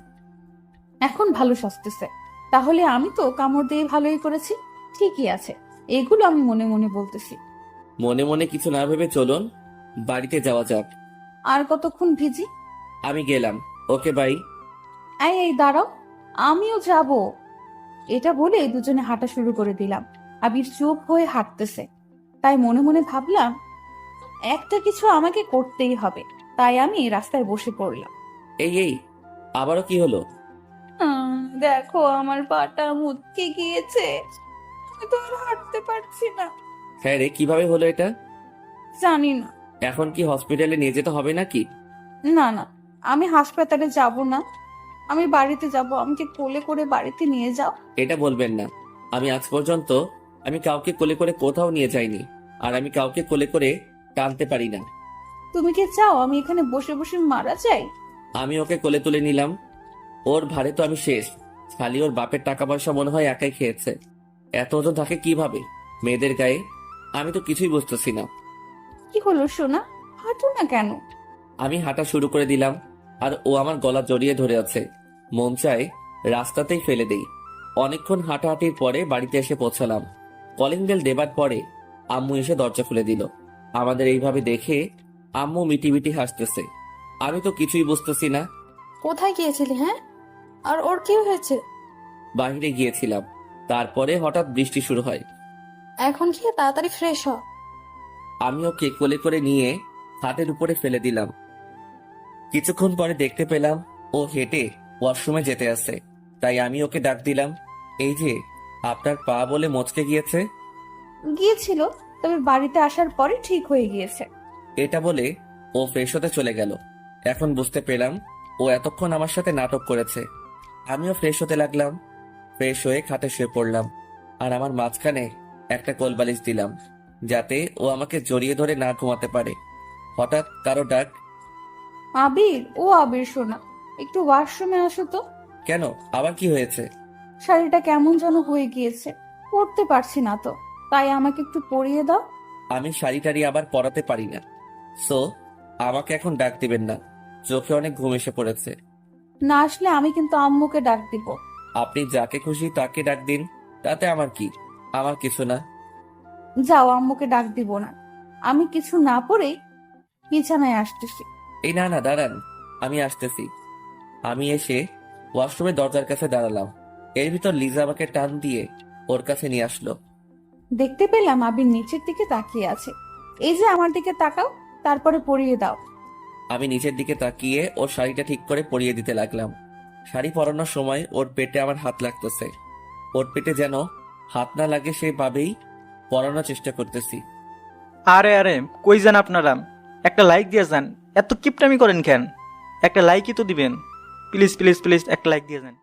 এখন ভালো সাজতেছে। তাহলে আমি তো কামড় দিয়ে ভালোই করেছি। ঠিকই আছে, এগুলো আমি মনে মনে বলতেছি। মনে মনে কিছু না ভেবে চলুন, বাড়িতে যাওয়া যাক। আর কতক্ষণ ভিজি? আমি গেলাম। Okay bye. এই এই দাঁড়াও, আমিও যাব। এটা বলে দুজনে হাঁটা শুরু করে দিলাম। আবির চুপ হয়ে হাঁটতেছে, তাই মনে মনে ভাবলাম একটা কিছু আমাকে করতেই হবে। তাই আমি রাস্তায় বসে পড়লাম। এই এই, আবারও কি হলো? দেখো, আমার পাটা মুচকে গিয়েছে। আমি তো আর হাঁটতে পারছি না। হ্যাঁ রে, কিভাবে হলো এটা? জানি না। এখন কি হসপিটালে নিয়ে যেতে হবে নাকি? না না, আমি হাসপাতালে যাব না, আমি বাড়িতে যাব। আমাকে কোলে করে বাড়িতে নিয়ে যাও। এটা বলবেন না। আমি আজ পর্যন্ত আমি কাউকে কোলে করে কোথাও নিয়ে যাইনি। আর আমি কাউকে কোলে করে টানতে পারি না। তুমি কি চাও আমি এখানে বসে বসে মারা যাই? আমি ওকে কোলে তুলে নিলাম। ওর ভারে তো আমি শেষ। খালি ওর বাপের টাকা পয়সা মনে হয় একাই খেয়েছে। এত ওজন থাকে কিভাবে মেয়েদের গায়ে? আমি তো কিছুই বুঝতেছি না। কি হলো সোনা, হাঁটো না কেন? আমি হাঁটা শুরু করে দিলাম, আর ও আমার গলা জড়িয়ে ধরে আছে। মন চায় রাস্তাতেই ফেলে দেই। অনেকক্ষণ হাঁটাহাঁটির পরে বাড়িতে এসে পৌঁছালাম। কলিং বেল দেবার পরে আম্মু এসে দরজা খুলে দিল। আমাদের এইভাবে দেখে আম্মু মিটি মিটি হাসতেছে। আমি তো কিছুই বুঝতেছি না। কোথায় গিয়েছিলি? হ্যাঁ, আর ওর কি হয়েছে? বাইরে গিয়েছিলাম, তারপরে হঠাৎ বৃষ্টি শুরু হয়। এখন গিয়ে তাড়াতাড়ি ফ্রেশ হ। আমি ওকে কোলে করে নিয়ে খাটের উপরে ফেলে দিলাম। কিছুক্ষণ পরে দেখতে পেলাম ও হেঁটে ওয়াশরুমে যেতে আসে। তাই আমি ওকে ডাক দিলাম, এই যে আপনার পা বলে মচকে গিয়েছে। গিয়েছিল, তবে বাড়িতে আসার পরে ঠিক হয়ে গিয়েছে। এটা বলে ও ফ্রেশ হতে চলে গেল। এখন বুঝতে পেলাম ও এতক্ষণ আমার সাথে নাটক করেছে। আমিও ফ্রেশ হতে লাগলাম। ফ্রেশ হয়ে খাটে শুয়ে পড়লাম, আর আমার মাঝখানে একটা কোলবালিশ দিলাম, যাতে ও আমাকে জড়িয়ে ধরে না ঘুমাতে পারে। হঠাৎ কারো ডাক। আবির, ও আবির সোনা, একটু ওয়াশরুমে আসো তো। কেন, আবার কি হয়েছে? শাড়িটা কেমন যেন হয়ে গিয়েছে, পরতে পারছি না তো, তাই আমাকে একটু পরিয়ে দাও। আমি শাড়ি টাড়ি আবার পরাতে পারি না। সো আমাকে এখন ডাক দিবেন না। চোখে অনেক ঘুম এসে পড়েছে। না আসলে আমি কিন্তু আম্মুকে ডাক দিব। আপনি যাকে খুশি তাকে ডাক দিন, তাতে আমার কি? আমার কিছু না। যাও, আম্মুকে ডাক দিব না। আমি কিছু না পরেই বিছানায় আসতেছি। এই না না, দাঁড়ান, আমি আসতেছি। আমি এসে ওয়াশরুমের দরজার কাছে দাঁড়ালাম। এর ভিতর লিজা আমাকে টান দিয়ে ওর কাছে নিয়ে আসলো। দেখতে পেলাম আবির নিচের দিকে তাকিয়ে আছে। এই যে আমার দিকে তাকাও, তারপরে পরিয়ে দাও। আমি নিচের দিকে তাকিয়ে ওর শাড়িটা ঠিক করে পরিয়ে দিতে লাগলাম। শাড়ি পরানোর সময় ওর পেটে আমার হাত লাগতেছে। ওর পেটে যেন হাত না লাগে সেভাবেই পরানোর চেষ্টা করতেছি। আরে আরে, কই যান আপনারা? একটা লাইক দিয়ে যান। এত কিপটামি করেন কেন? একটা লাইকই তো দিবেন। প্লিজ প্লিজ প্লিজ একটা লাইক দিয়ে যান।